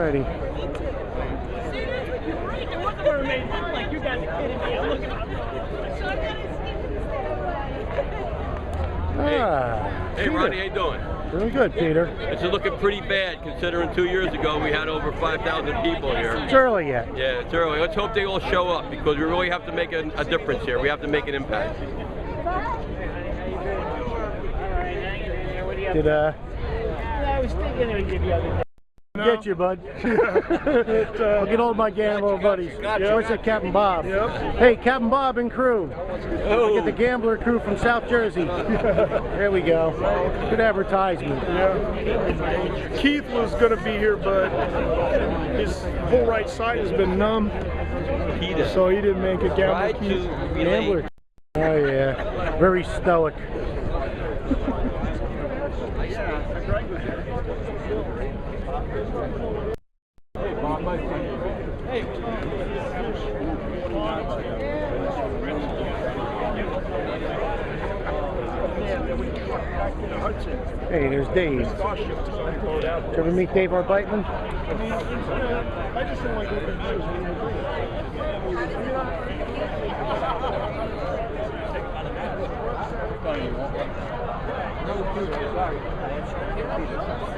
righty. Like you guys are kidding me. I'm looking at Hey, Ronnie, how you doing? Doing good, Peter. It's looking pretty bad considering 2 years ago we had over 5,000 people here. It's early yet. Yeah, it's early. Let's hope they all show up because we really have to make a difference here. We have to make an impact. Did I was thinking it would give you other day. get you, bud. I'll get all my gambler buddies. Where's that Captain Bob? Hey, Captain Bob and crew. I'll get the gambler crew from South Jersey. There we go. Good advertisement. Keith was going to be here, but his whole right side has been numb, so he didn't make it. Gambler. Oh yeah, very stoic. Hey, there's Dave. Did you ever meet Dave Arbeitman? I just don't like open shoes.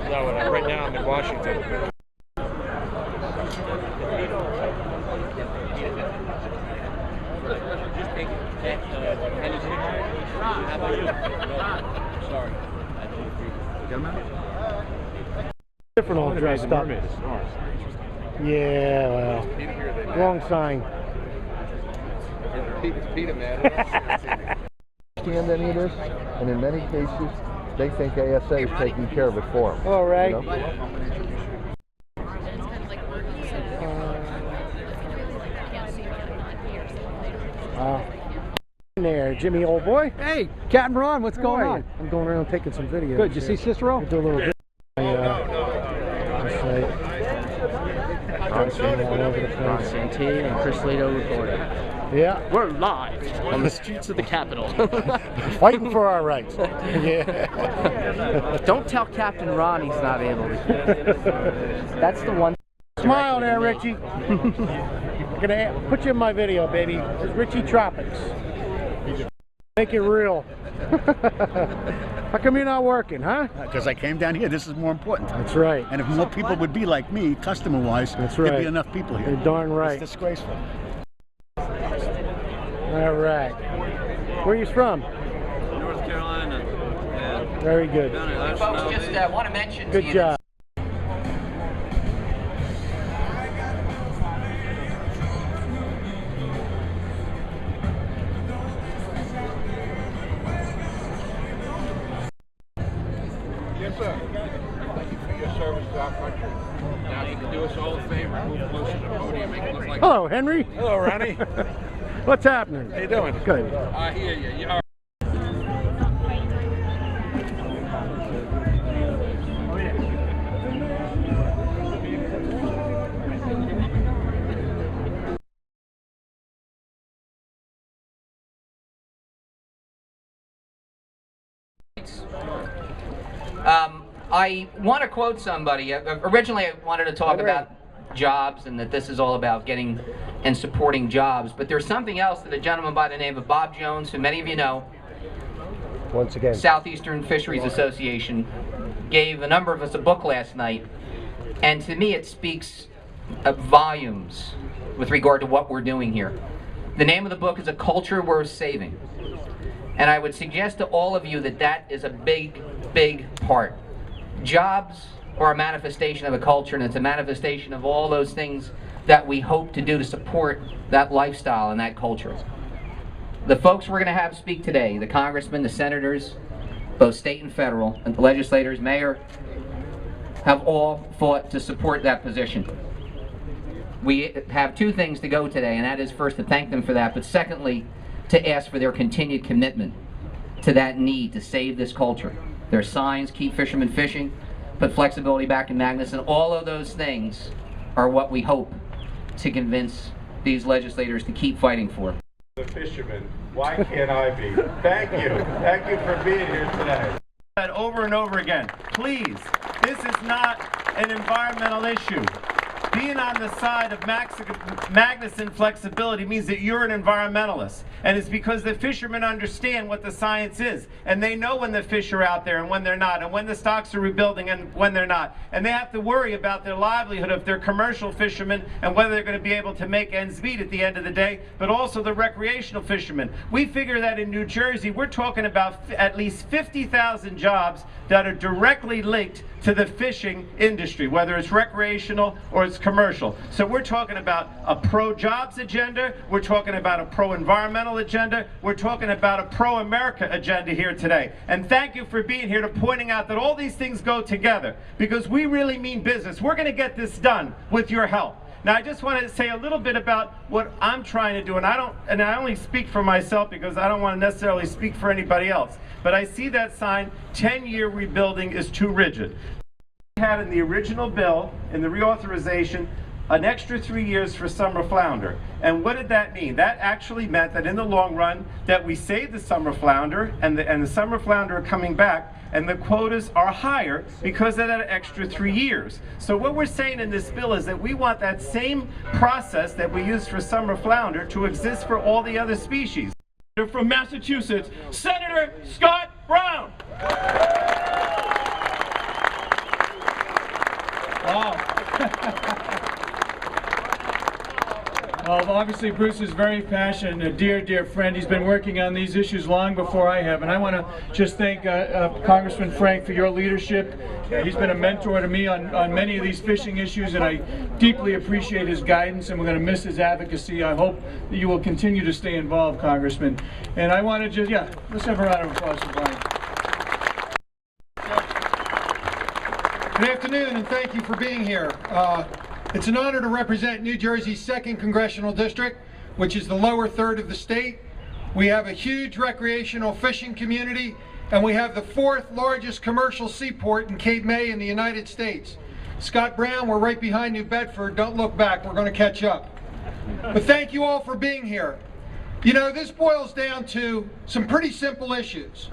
No, right now I'm in Washington. Different all dressed up. Yeah, well, wrong sign. Understand any of this, and in many cases, they think ASA is taking care of it for them. All right. You know? There, Jimmy, old boy. Hey, Captain Ron, what's going on? I'm going around taking some videos. Good. You see Cicero? Do a little video. All over the Ron place. Santee and Chris Lito recording. Yeah, We're live on the streets of the Capitol. fighting for our rights. Yeah. Don't tell Captain Ron he's not able to. That's the one. Smile there, Richie. I'm gonna put you in my video, baby. It's Richie Tropics. Make it real. How come you're not working, huh? Because I came down here. This is more important. That's right. And if more people would be like me, customer-wise, That's there'd right. be enough people here. You're darn right. It's disgraceful. All right. Where are you from? North Carolina. Yeah. Very good. Folks, just want to mention Good to you job. Yes, sir. Thank you for your service to our country. Now you can do us all a favor, move closer to the podium, make it look like. Hello, Henry. Hello, Ronnie. What's happening? How you doing? Good. I hear you. You are. I want to quote somebody. Originally, I wanted to talk about jobs and that this is all about getting and supporting jobs. But there's something else that a gentleman by the name of Bob Jones, who many of you know, Once again. Southeastern Fisheries Association, gave a number of us a book last night. And to me, it speaks volumes with regard to what we're doing here. The name of the book is A Culture Worth Saving. And I would suggest to all of you that that is a big, big part. Jobs are a manifestation of a culture, and it's a manifestation of all those things that we hope to do to support that lifestyle and that culture. The folks we're going to have speak today, the congressmen, the senators, both state and federal, and the legislators, mayor, have all fought to support that position. We have two things to go today, and that is first to thank them for that, but secondly, to ask for their continued commitment to that need to save this culture. Their signs, keep fishermen fishing, put flexibility back in Magnuson. All of those things are what we hope to convince these legislators to keep fighting for. The fisherman, why can't I be? Thank you. Thank you for being here today. Over and over again, please, this is not an environmental issue. being on the side of Magnuson flexibility means that you're an environmentalist. And it's because the fishermen understand what the science is. And they know when the fish are out there and when they're not, and when the stocks are rebuilding and when they're not. And they have to worry about their livelihood if they're commercial fishermen and whether they're going to be able to make ends meet at the end of the day, but also the recreational fishermen. We figure that in New Jersey, we're talking about at least 50,000 jobs that are directly linked to the fishing industry, whether it's recreational or it's commercial. So we're talking about a pro-jobs agenda, we're talking about a pro-environmental agenda, we're talking about a pro-America agenda here today. And thank you for being here to pointing out that all these things go together, because we really mean business. We're going to get this done with your help. Now, I just wanted to say a little bit about what I'm trying to do, and I only speak for myself because I don't want to necessarily speak for anybody else. But I see that sign, 10-year rebuilding is too rigid. We had in the original bill, in the reauthorization, an extra 3 years for summer flounder. And what did that mean? That actually meant that in the long run, that we save the summer flounder, and the summer flounder are coming back, and the quotas are higher because of that extra 3 years. So what we're saying in this bill is that we want that same process that we use for summer flounder to exist for all the other species. From Massachusetts, Senator Scott Brown. Well, obviously Bruce is very passionate, a dear, dear friend. He's been working on these issues long before I have. And I want to just thank Congressman Frank for your leadership. He's been a mentor to me on many of these fishing issues, and I deeply appreciate his guidance, and we're going to miss his advocacy. I hope that you will continue to stay involved, Congressman. And I want to just, let's have a round of applause for Brian. Good afternoon, and thank you for being here. It's an honor to represent New Jersey's 2nd Congressional District, which is the lower third of the state. We have a huge recreational fishing community, and we have the 4th largest commercial seaport in Cape May in the United States. Scott Brown, we're right behind New Bedford. Don't look back, we're going to catch up. But thank you all for being here. You know, this boils down to some pretty simple issues.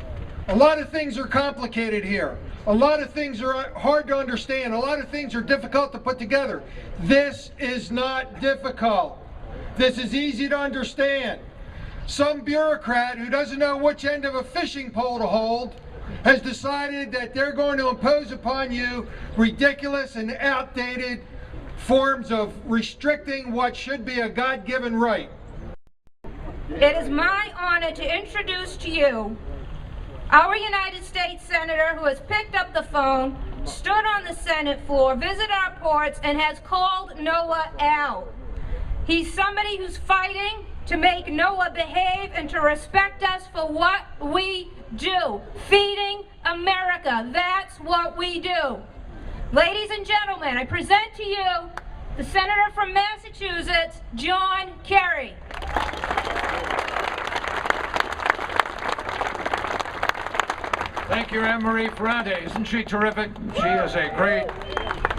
A lot of things are complicated here. A lot of things are hard to understand. A lot of things are difficult to put together. This is not difficult. This is easy to understand. Some bureaucrat who doesn't know which end of a fishing pole to hold has decided that they're going to impose upon you ridiculous and outdated forms of restricting what should be a God-given right. It is my honor to introduce to you our United States Senator who has picked up the phone, stood on the Senate floor, visited our ports, and has called NOAA out. He's somebody who's fighting to make NOAA behave and to respect us for what we do. Feeding America, that's what we do. Ladies and gentlemen, I present to you the Senator from Massachusetts, John Kerry. Thank you, Anne-Marie Ferrante. Isn't she terrific? She has a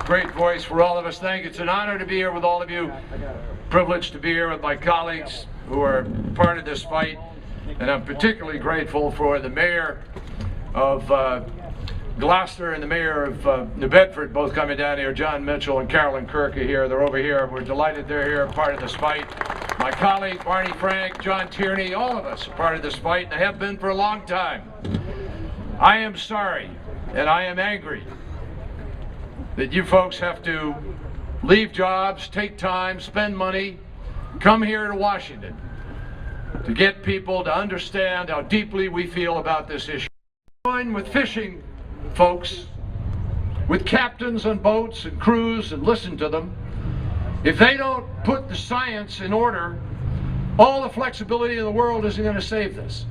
great voice for all of us. Thank you. It's an honor to be here with all of you. Privileged to be here with my colleagues who are part of this fight. And I'm particularly grateful for the mayor of Gloucester and the mayor of New Bedford, both coming down here. John Mitchell and Carolyn Kirk are here. They're over here. We're delighted they're here, part of this fight. My colleague, Barney Frank, John Tierney, all of us are part of this fight, and have been for a long time. I am sorry, and I am angry that you folks have to leave jobs, take time, spend money, come here to Washington to get people to understand how deeply we feel about this issue. Join with fishing folks, with captains on boats and crews, and listen to them. If they don't put the science in order, all the flexibility in the world isn't going to save this.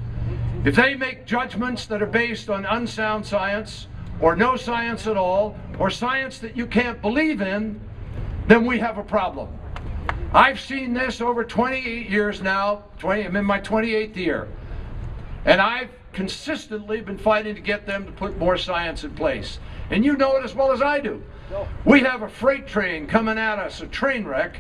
If they make judgments that are based on unsound science, or no science at all, or science that you can't believe in, then we have a problem. I've seen this over 28 years now. I'm in my 28th year. And I've consistently been fighting to get them to put more science in place. And you know it as well as I do. We have a freight train coming at us, a train wreck,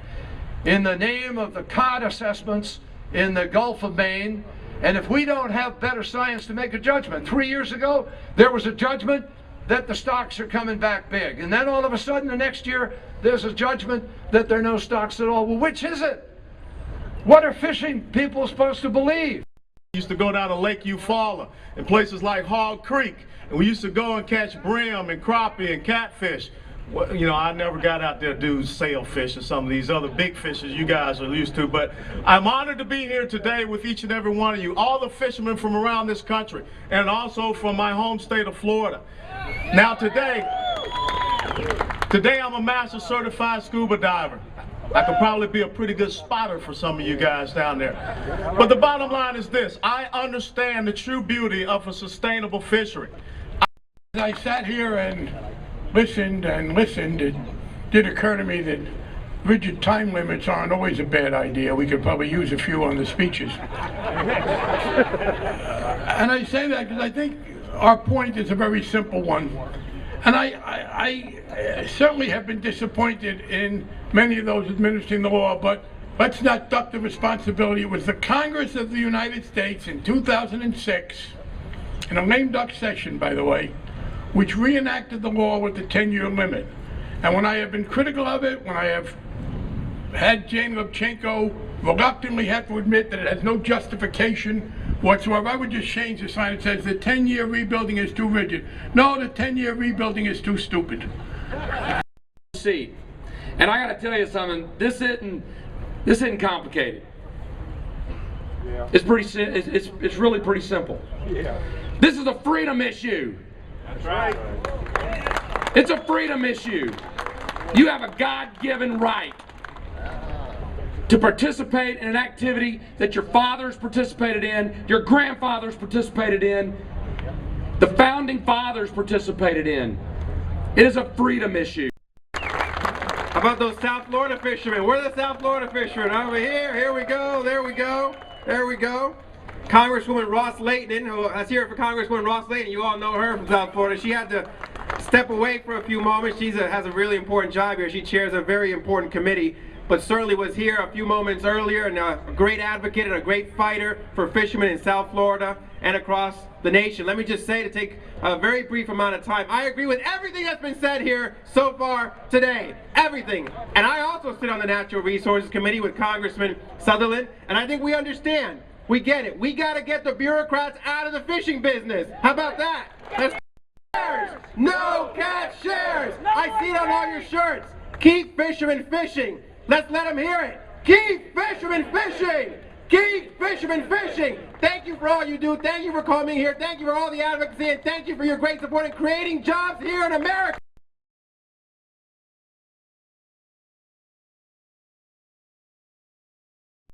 in the name of the cod assessments in the Gulf of Maine. And if we don't have better science to make a judgment, 3 years ago, there was a judgment that the stocks are coming back big. And then all of a sudden the next year there's a judgment that there are no stocks at all. Well, which is it? What are fishing people supposed to believe? We used to go down to Lake Eufaula and places like Hog Creek, and we used to go and catch brim and crappie and catfish. Well, you know, I never got out there to do sailfish and some of these other big fishes you guys are used to, but I'm honored to be here today with each and every one of you, all the fishermen from around this country, and also from my home state of Florida. Now today I'm a master certified scuba diver. I could probably be a pretty good spotter for some of you guys down there. But the bottom line is this: I understand the true beauty of a sustainable fishery. As I sat here and listened, it did occur to me that rigid time limits aren't always a bad idea. We could probably use a few on the speeches. And I say that because I think our point is a very simple one. And I certainly have been disappointed in many of those administering the law, but let's not duck the responsibility. It was the Congress of the United States in 2006, in a lame duck session, by the way, which reenacted the law with the 10-year limit. And when I have been critical of it, when I have had Jane Lubchenco reluctantly have to admit that it has no justification whatsoever, I would just change the sign that says the 10-year rebuilding is too rigid. No, the 10-year rebuilding is too stupid. And I got to tell you something. This isn't complicated. It's really pretty simple. This is a freedom issue. That's right. It's a freedom issue. You have a God-given right to participate in an activity that your fathers participated in, your grandfathers participated in, the founding fathers participated in. It is a freedom issue. How about those South Florida fishermen? Where are the South Florida fishermen? Over here. Here we go. There we go. There we go. Congresswoman Ross Layton, let's hear it for Congresswoman Ross Layton. You all know her from South Florida. She had to step away for a few moments. She has a really important job here. She chairs a very important committee, but certainly was here a few moments earlier, and a great advocate and a great fighter for fishermen in South Florida and across the nation. Let me just say, to take a very brief amount of time, I agree with everything that's been said here so far today. Everything. And I also sit on the Natural Resources Committee with Congressman Sutherland, and I think we understand. We get it. We got to get the bureaucrats out of the fishing business. How about that? Let's shares. No catch shares. I see it on all your shirts. Keep fishermen fishing. Let's let them hear it. Keep fishermen fishing. Keep fishermen fishing. Thank you for all you do. Thank you for coming here. Thank you for all the advocacy, and thank you for your great support in creating jobs here in America.